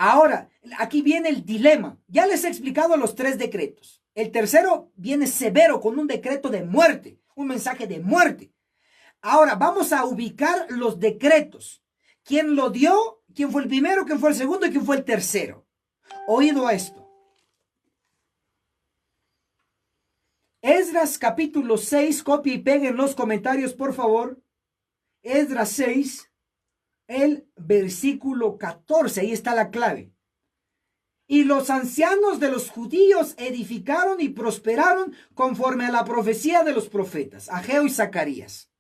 Ahora, aquí viene el dilema. Ya les he explicado los 3 decretos. El tercero viene severo con un decreto de muerte, un mensaje de muerte. Ahora, vamos a ubicar los decretos. ¿Quién lo dio? ¿Quién fue el primero? ¿Quién fue el segundo? ¿Y quién fue el tercero? Oído a esto. Esdras capítulo 6, copia y pega en los comentarios, por favor. Esdras 6, el versículo 14, ahí está la clave. Y los ancianos de los judíos edificaron y prosperaron conforme a la profecía de los profetas, Ageo y Zacarías,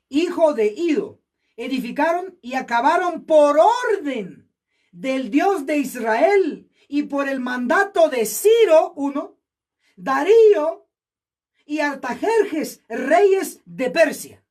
hijo de Ido. Edificaron y acabaron por orden del Dios de Israel y por el mandato de Ciro, Darío y Artajerjes, reyes de Persia.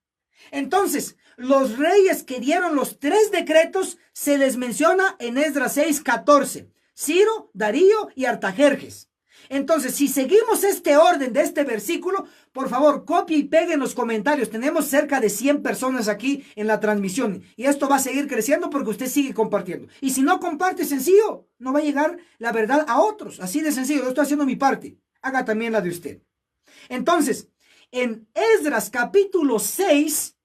Entonces, los reyes que dieron los 3 decretos se les menciona en Esdras 6:14. Ciro, Darío y Artajerjes. Entonces, si seguimos este orden de este versículo, por favor, copie y pegue en los comentarios. Tenemos cerca de 100 personas aquí en la transmisión y esto va a seguir creciendo porque usted sigue compartiendo. Y si no comparte, sencillo, no va a llegar la verdad a otros. Así de sencillo, yo estoy haciendo mi parte. Haga también la de usted. Entonces, en Esdras capítulo 6,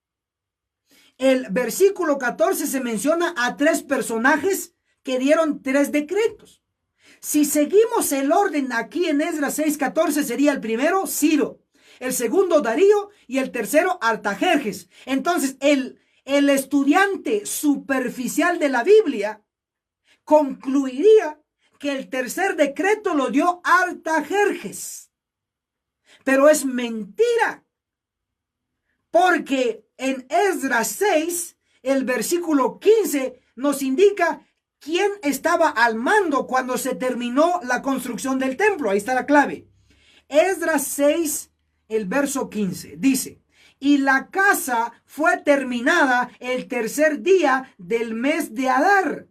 el versículo 14 se menciona a 3 personajes que dieron 3 decretos. Si seguimos el orden aquí en Esdras 6:14, sería el primero Ciro, el segundo Darío y el tercero Artajerjes. Entonces, el estudiante superficial de la Biblia concluiría que el tercer decreto lo dio Artajerjes. Pero es mentira, porque en Esdras 6, el versículo 15 nos indica quién estaba al mando cuando se terminó la construcción del templo. Ahí está la clave. Esdras 6, el verso 15, dice: y la casa fue terminada el tercer día del mes de Adar.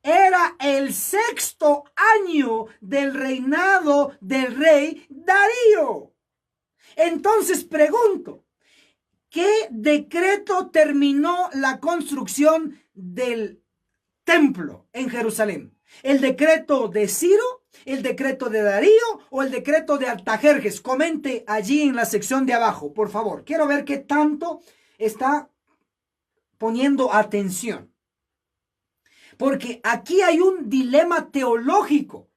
Era el 6º año del reinado del rey Darío. Entonces pregunto, ¿qué decreto terminó la construcción del templo en Jerusalén? ¿El decreto de Ciro, el decreto de Darío o el decreto de Artajerjes? Comente allí en la sección de abajo, por favor. Quiero ver qué tanto está poniendo atención. Porque aquí hay un dilema teológico.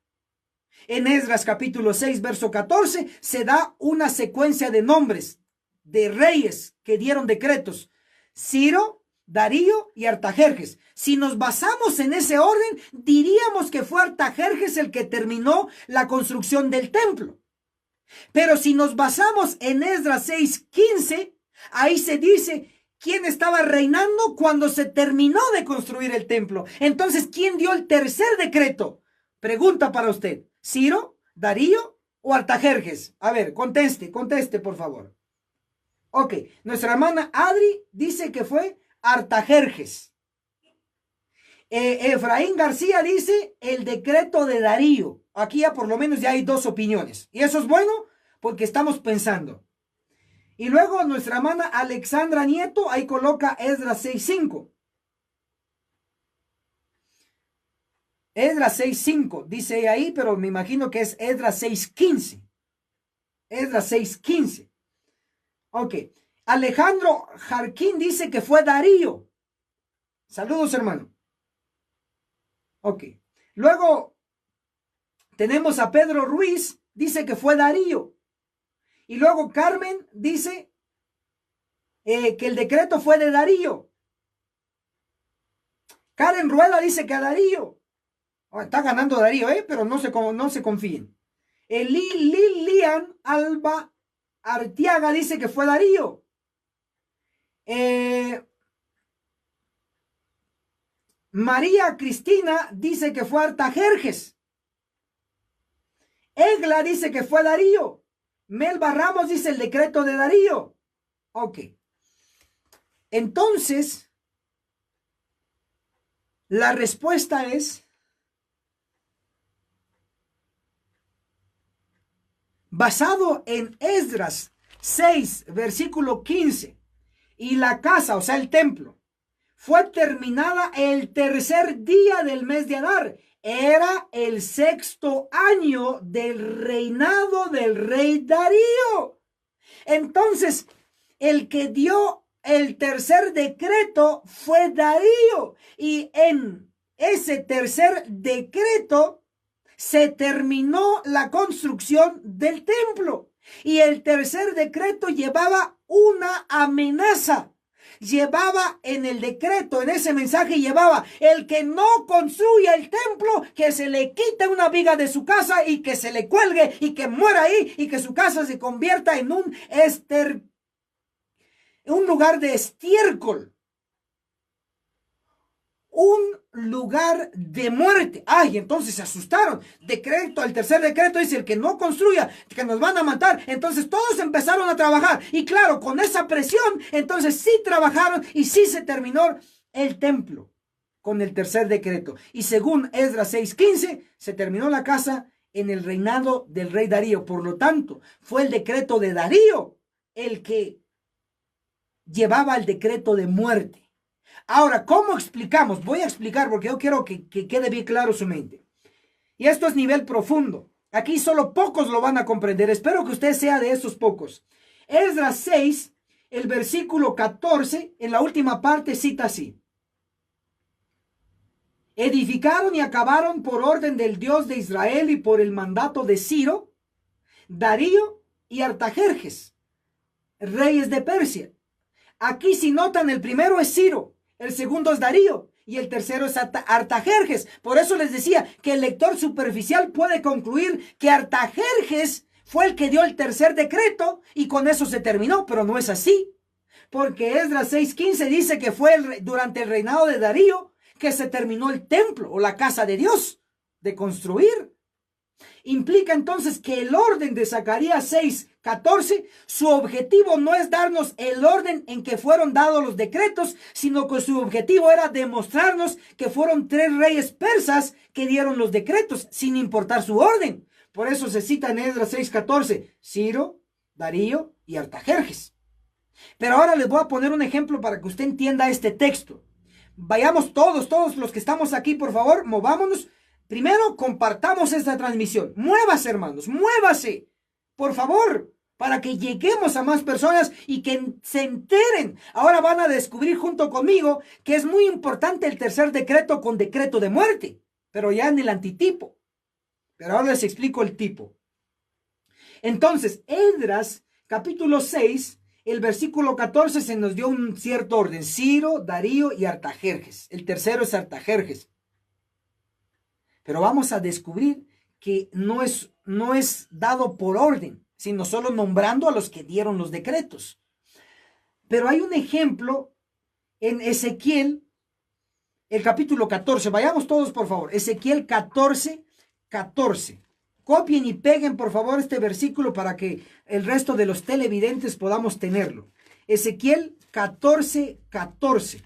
En Esdras capítulo 6, verso 14, se da una secuencia de nombres de reyes que dieron decretos: Ciro, Darío y Artajerjes. Si nos basamos en ese orden, diríamos que fue Artajerjes el que terminó la construcción del templo. Pero si nos basamos en Esdras 6:15, ahí se dice quién estaba reinando cuando se terminó de construir el templo. Entonces, ¿quién dio el tercer decreto? Pregunta para usted: ¿Ciro, Darío o Artajerjes? A ver, conteste, por favor. Ok, nuestra hermana Adri dice que fue Artajerjes. Efraín García dice el decreto de Darío. Aquí ya por lo menos ya hay 2 opiniones. Y eso es bueno porque estamos pensando. Y luego nuestra hermana Alexandra Nieto ahí coloca Esdras 6:5. Esdras 6:5 dice ahí, pero me imagino que es Esdras 6:15. Esdras 6:15. Ok. Alejandro Jarquín dice que fue Darío. Saludos, hermano. Ok. Luego tenemos a Pedro Ruiz, dice que fue Darío. Y luego Carmen dice que el decreto fue de Darío. Karen Rueda dice que a Darío. Está ganando Darío, pero no se confíen. Lilian Alba Artiaga dice que fue Darío. María Cristina dice que fue Artajerjes. Egla dice que fue Darío. Melba Ramos dice el decreto de Darío. Ok. Entonces, la respuesta es: basado en Esdras 6, versículo 15, y la casa, o sea, el templo, fue terminada el tercer día del mes de Adar. Era el sexto año del reinado del rey Darío. Entonces, el que dio el tercer decreto fue Darío. Y en ese tercer decreto se terminó la construcción del templo. Y el tercer decreto llevaba una amenaza. Llevaba en el decreto, en ese mensaje llevaba: el que no construya el templo, que se le quite una viga de su casa y que se le cuelgue y que muera ahí y que su casa se convierta en un lugar de estiércol. Un lugar de muerte. Ay, entonces se asustaron. Decreto, el tercer decreto dice: el que no construya, que nos van a matar. Entonces todos empezaron a trabajar. Y claro, con esa presión, entonces sí trabajaron y sí se terminó el templo con el tercer decreto. Y según Esdras 6:15, se terminó la casa en el reinado del rey Darío. Por lo tanto, fue el decreto de Darío el que llevaba el decreto de muerte. Ahora, ¿cómo explicamos? Voy a explicar porque yo quiero que quede bien claro su mente. Y esto es nivel profundo. Aquí solo pocos lo van a comprender. Espero que usted sea de esos pocos. Esdras 6, el versículo 14, en la última parte cita así: edificaron y acabaron por orden del Dios de Israel y por el mandato de Ciro, Darío y Artajerjes, reyes de Persia. Aquí si notan, el primero es Ciro, el segundo es Darío y el tercero es Artajerjes. Por eso les decía que el lector superficial puede concluir que Artajerjes fue el que dio el tercer decreto y con eso se terminó, pero no es así. Porque Esdras 6:15 dice que fue durante el reinado de Darío que se terminó el templo o la casa de Dios de construir. Implica entonces que el orden de Zacarías 6:14, su objetivo no es darnos el orden en que fueron dados los decretos, sino que su objetivo era demostrarnos que fueron 3 reyes persas que dieron los decretos, sin importar su orden. Por eso se cita en Esdras 6:14, Ciro, Darío y Artajerjes. Pero ahora les voy a poner un ejemplo para que usted entienda este texto. Vayamos todos los que estamos aquí, por favor, movámonos. Primero, compartamos esta transmisión. Muévase, hermanos, muévase, por favor, para que lleguemos a más personas y que se enteren. Ahora van a descubrir junto conmigo que es muy importante el tercer decreto con decreto de muerte, pero ya en el antitipo. Pero ahora les explico el tipo. Entonces, Esdras, capítulo 6, el versículo 14 se nos dio un cierto orden: Ciro, Darío y Artajerjes. El tercero es Artajerjes. Pero vamos a descubrir que no es dado por orden, sino solo nombrando a los que dieron los decretos. Pero hay un ejemplo en Ezequiel, el capítulo 14. Vayamos todos, por favor. Ezequiel 14:14. Copien y peguen, por favor, este versículo para que el resto de los televidentes podamos tenerlo. Ezequiel 14:14.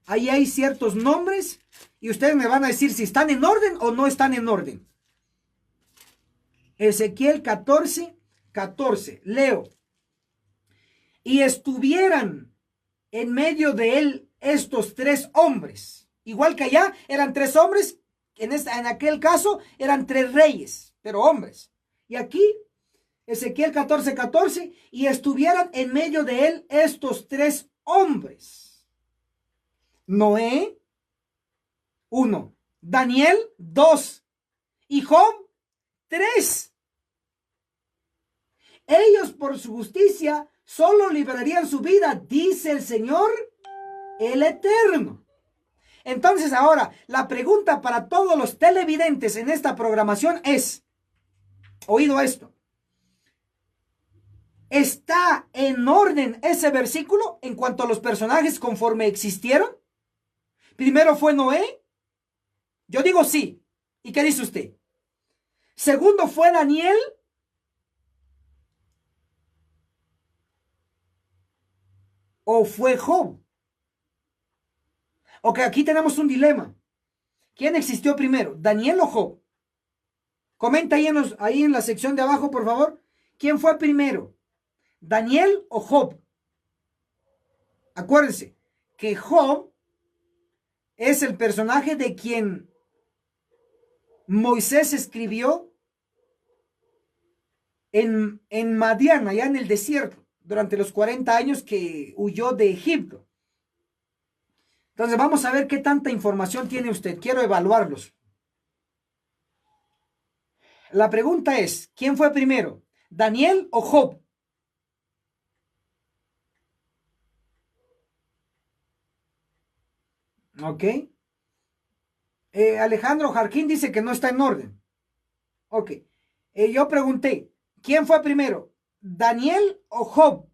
Ahí hay ciertos nombres y ustedes me van a decir si están en orden o no están en orden. Ezequiel 14:14. Leo: y estuvieran en medio de él estos 3 hombres. Igual que allá eran 3 hombres, en aquel caso eran 3 reyes, pero hombres. Y aquí, Ezequiel 14:14, y estuvieran en medio de él estos 3 hombres. Noé, 1. Daniel, 2. Y Job, 3. Ellos por su justicia solo librarían su vida, dice el Señor, el Eterno. Entonces ahora, la pregunta para todos los televidentes en esta programación es, oído esto, ¿está en orden ese versículo en cuanto a los personajes conforme existieron? Primero fue Noé. Yo digo sí. ¿Y qué dice usted? Segundo fue Daniel. ¿O fue Job? Ok, aquí tenemos un dilema. ¿Quién existió primero, Daniel o Job? Comenta ahí en la sección de abajo, por favor. ¿Quién fue primero, Daniel o Job? Acuérdense que Job es el personaje de quien Moisés escribió en Madián, allá en el desierto, durante los 40 años que huyó de Egipto. Entonces vamos a ver qué tanta información tiene usted. Quiero evaluarlos. La pregunta es, ¿quién fue primero? ¿Daniel o Job? Ok. Alejandro Jarquín dice que no está en orden. Ok. Yo pregunté, ¿quién fue primero? ¿Daniel o Job?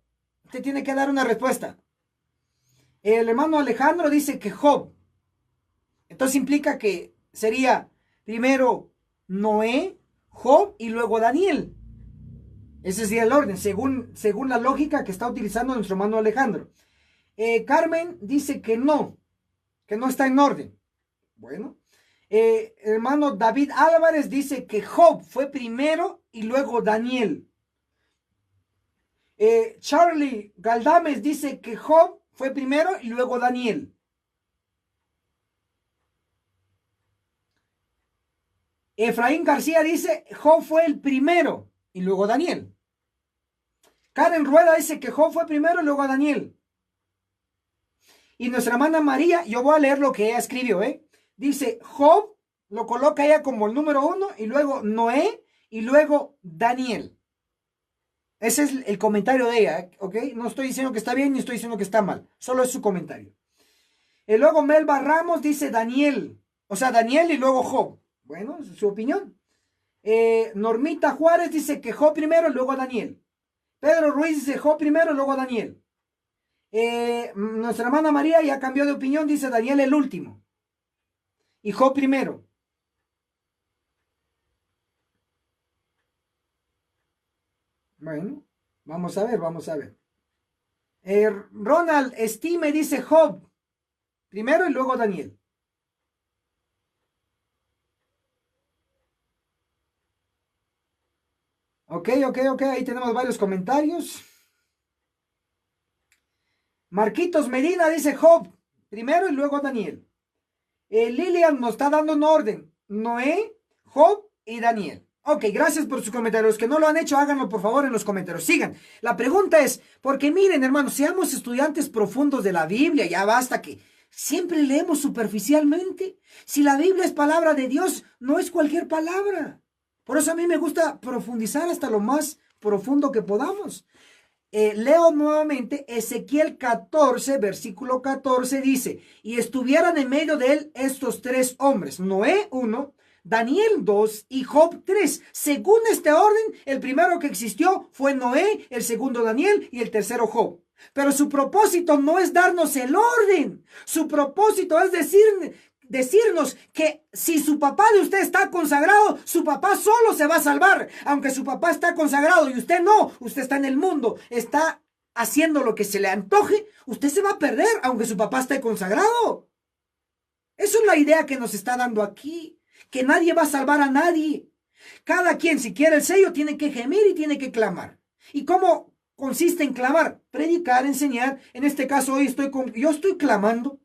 Usted tiene que dar una respuesta. El hermano Alejandro dice que Job. Entonces implica que sería primero Noé, Job y luego Daniel. Ese sería el orden, según la lógica que está utilizando nuestro hermano Alejandro. Carmen dice que no está en orden. Bueno, hermano David Álvarez dice que Job fue primero y luego Daniel. Charlie Galdames dice que Job fue primero y luego Daniel. Efraín García dice Job fue el primero y luego Daniel. Karen Rueda dice que Job fue primero y luego Daniel. Y nuestra hermana María, yo voy a leer lo que ella escribió, dice Job, lo coloca ella como el número 1 y luego Noé y luego Daniel. Ese es el comentario de ella, ¿ok? No estoy diciendo que está bien ni estoy diciendo que está mal, solo es su comentario. Y luego Melba Ramos dice Daniel, o sea, Daniel y luego Job. Bueno, es su opinión. Normita Juárez dice que Job primero y luego Daniel. Pedro Ruiz dice Job primero y luego Daniel. Nuestra hermana María ya cambió de opinión, dice Daniel el último. Y Job primero. Bueno, vamos a ver. Ronald Estime dice Job primero y luego Daniel. Ok, ahí tenemos varios comentarios. Marquitos Medina dice Job primero y luego Daniel. Lilian nos está dando un orden. Noé, Job y Daniel. Ok, gracias por sus comentarios. Los que no lo han hecho, háganlo por favor en los comentarios. Sigan. La pregunta es, porque miren hermanos, seamos estudiantes profundos de la Biblia. Ya basta que siempre leemos superficialmente. Si la Biblia es palabra de Dios, no es cualquier palabra. Por eso a mí me gusta profundizar hasta lo más profundo que podamos. Leo nuevamente Ezequiel 14, versículo 14 dice, y estuvieran en medio de él estos tres hombres, Noé 1, Daniel 2 y Job 3. Según este orden, el primero que existió fue Noé, el segundo Daniel y el tercero Job. Pero su propósito no es darnos el orden. Su propósito es decirnos que si su papá de usted está consagrado, su papá solo se va a salvar. Aunque su papá está consagrado y usted no, usted está en el mundo, está haciendo lo que se le antoje, usted se va a perder aunque su papá esté consagrado. Esa es la idea que nos está dando aquí, que nadie va a salvar a nadie. Cada quien, si quiere el sello, tiene que gemir y tiene que clamar. ¿Y cómo consiste en clamar? Predicar, enseñar. En este caso hoy yo estoy clamando.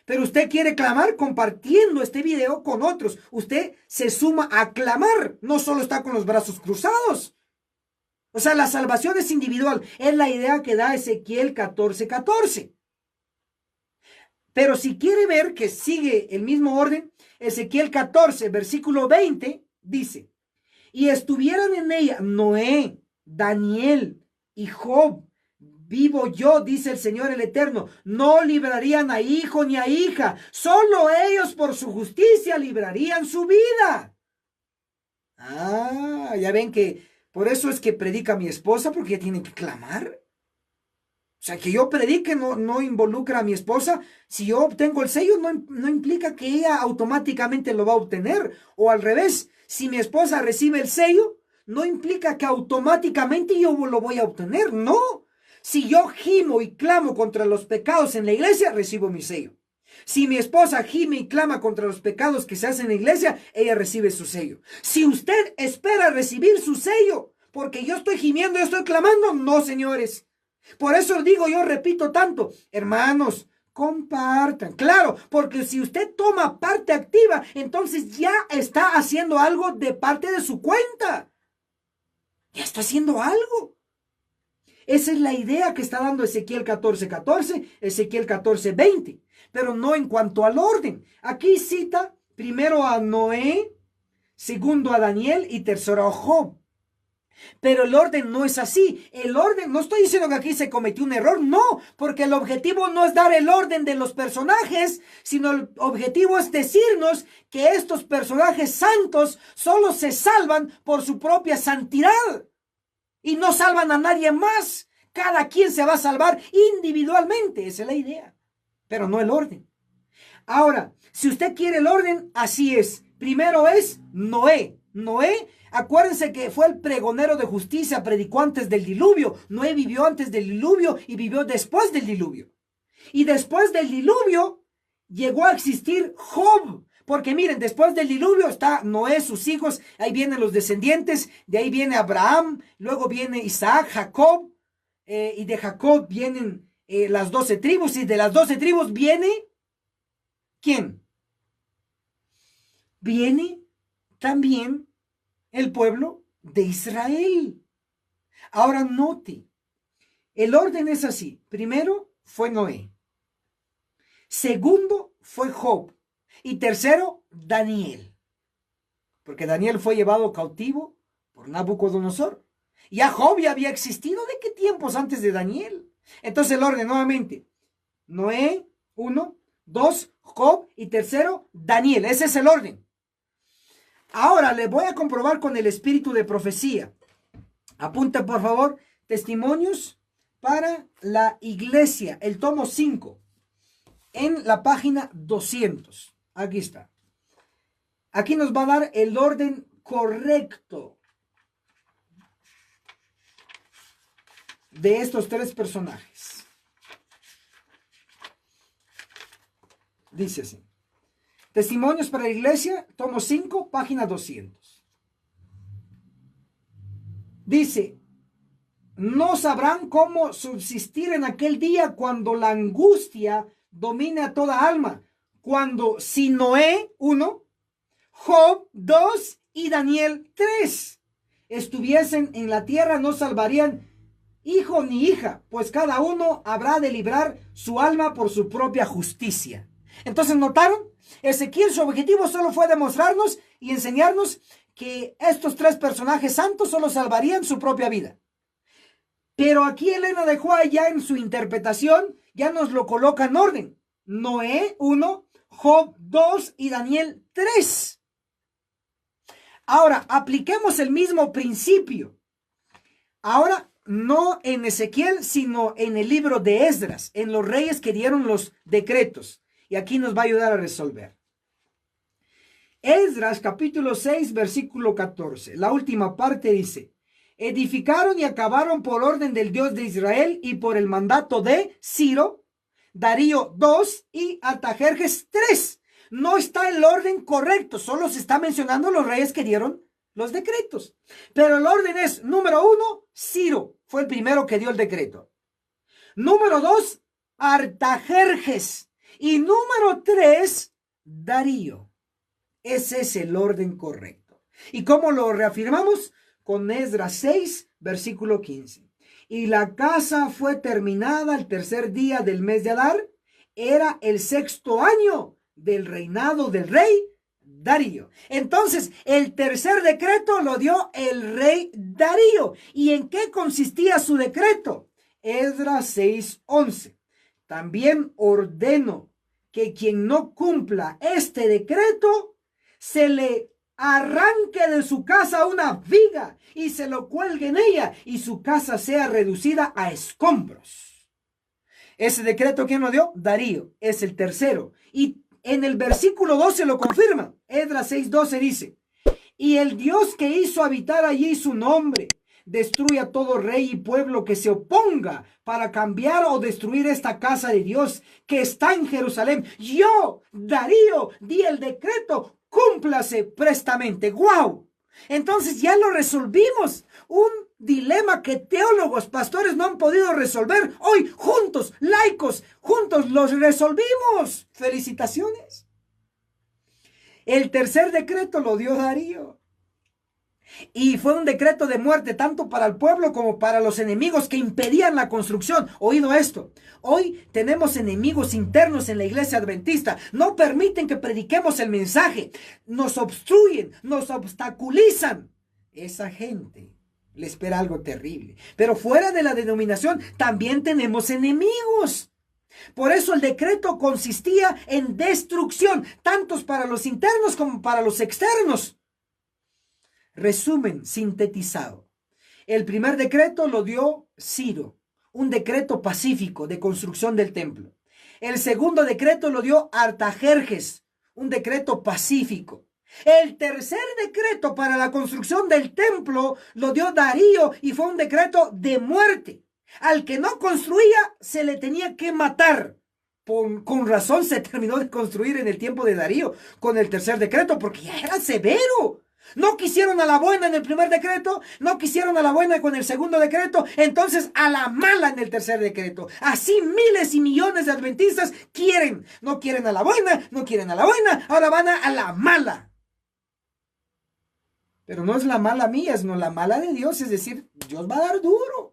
Pero usted quiere clamar compartiendo este video con otros. Usted se suma a clamar, no solo está con los brazos cruzados. O sea, la salvación es individual. Es la idea que da Ezequiel 14:14. Pero si quiere ver que sigue el mismo orden, Ezequiel 14, versículo 20, dice, y estuvieran en ella Noé, Daniel y Job. Vivo yo, dice el Señor el Eterno, no librarían a hijo ni a hija, solo ellos por su justicia librarían su vida. Ah, ya ven que por eso es que predica mi esposa, porque ella tiene que clamar. O sea, que yo predique no involucra a mi esposa. Si yo obtengo el sello, no implica que ella automáticamente lo va a obtener. O al revés, si mi esposa recibe el sello, no implica que automáticamente yo lo voy a obtener. No. Si yo gimo y clamo contra los pecados en la iglesia, recibo mi sello. Si mi esposa gime y clama contra los pecados que se hacen en la iglesia, ella recibe su sello. Si usted espera recibir su sello porque yo estoy gimiendo, yo estoy clamando, no, señores. Por eso digo, yo repito tanto, hermanos, compartan. Claro, porque si usted toma parte activa, entonces ya está haciendo algo de parte de su cuenta. Ya está haciendo algo. Esa es la idea que está dando Ezequiel 14:14, Ezequiel 14:20. Pero no en cuanto al orden. Aquí cita primero a Noé, segundo a Daniel y tercero a Job. Pero el orden no es así. El orden, no estoy diciendo que aquí se cometió un error, no, porque el objetivo no es dar el orden de los personajes, sino el objetivo es decirnos que estos personajes santos solo se salvan por su propia santidad y no salvan a nadie más. Cada quien se va a salvar individualmente, esa es la idea, pero no el orden. Ahora, si usted quiere el orden, así es. Primero es Noé. Noé, acuérdense que fue el pregonero de justicia, predicó antes del diluvio. Noé vivió antes del diluvio y vivió después del diluvio. Y después del diluvio llegó a existir Job. Porque miren, después del diluvio está Noé, sus hijos, ahí vienen los descendientes, de ahí viene Abraham, luego viene Isaac, Jacob, y de Jacob vienen las 12 tribus, y de las 12 tribus viene, ¿quién? Viene también el pueblo de Israel. Ahora note, el orden es así. Primero fue Noé. Segundo fue Job. Y tercero, Daniel. Porque Daniel fue llevado cautivo por Nabucodonosor. Ya Job ya había existido. ¿De qué tiempos antes de Daniel? Entonces el orden nuevamente. Noé, 1, 2, Job y tercero, Daniel. Ese es el orden. Ahora le voy a comprobar con el espíritu de profecía. Apunta por favor, Testimonios para la Iglesia, el tomo 5, en la página 200. Aquí está. Aquí nos va a dar el orden correcto de estos tres personajes. Dice así. Testimonios para la Iglesia, tomo 5, página 200. Dice, no sabrán cómo subsistir en aquel día cuando la angustia domine a toda alma. Cuando si Noé, 1, Job, 2 y Daniel, 3 estuviesen en la tierra, no salvarían hijo ni hija, pues cada uno habrá de librar su alma por su propia justicia. Entonces, ¿notaron? Ezequiel, su objetivo solo fue demostrarnos y enseñarnos que estos tres personajes santos solo salvarían su propia vida. Pero aquí Elena de White ya en su interpretación ya nos lo coloca en orden. Noé 1, Job 2 y Daniel 3. Ahora, apliquemos el mismo principio. Ahora, no en Ezequiel, sino en el libro de Esdras, en los reyes que dieron los decretos. Y aquí nos va a ayudar a resolver. Esdras capítulo 6, versículo 14. La última parte dice, edificaron y acabaron por orden del Dios de Israel y por el mandato de Ciro, Darío 2 y Artajerjes 3. No está el orden correcto, solo se está mencionando los reyes que dieron los decretos. Pero el orden es, número 1, Ciro, fue el primero que dio el decreto. Número 2, Artajerjes. Y número 3, Darío. Ese es el orden correcto. ¿Y cómo lo reafirmamos? Con Esdras 6, versículo 15. Y la casa fue terminada el tercer día del mes de Adar. Era el 6º año del reinado del rey Darío. Entonces, el tercer decreto lo dio el rey Darío. ¿Y en qué consistía su decreto? Esdras 6, 11. También ordeno que quien no cumpla este decreto, se le arranque de su casa una viga y se lo cuelgue en ella y su casa sea reducida a escombros. Ese decreto, ¿quién lo dio? Darío, es el tercero. Y en el versículo 12 lo confirma. Esdras 6:12 dice, y el Dios que hizo habitar allí su nombre, destruya todo rey y pueblo que se oponga para cambiar o destruir esta casa de Dios que está en Jerusalén. Yo, Darío, di el decreto, cúmplase prestamente. ¡Guau! Entonces ya lo resolvimos. Un dilema que teólogos, pastores no han podido resolver. Hoy, juntos, laicos, juntos los resolvimos. Felicitaciones. El tercer decreto lo dio Darío. Y fue un decreto de muerte tanto para el pueblo como para los enemigos que impedían la construcción. Oído esto. Hoy tenemos enemigos internos en la iglesia adventista. No permiten que prediquemos el mensaje. Nos obstruyen, nos obstaculizan. Esa gente le espera algo terrible. Pero fuera de la denominación también tenemos enemigos. Por eso el decreto consistía en destrucción, tanto para los internos como para los externos. Resumen sintetizado. El primer decreto lo dio Ciro, un decreto pacífico de construcción del templo. El segundo decreto lo dio Artajerjes, un decreto pacífico. El tercer decreto para la construcción del templo lo dio Darío y fue un decreto de muerte. Al que no construía se le tenía que matar. Con razón se terminó de construir en el tiempo de Darío con el tercer decreto porque ya era severo. No quisieron a la buena en el primer decreto, no quisieron a la buena con el segundo decreto, entonces a la mala en el tercer decreto. Así miles y millones de adventistas quieren, no quieren a la buena, no quieren a la buena, ahora van a la mala. Pero no es la mala mía, sino la mala de Dios, es decir, Dios va a dar duro.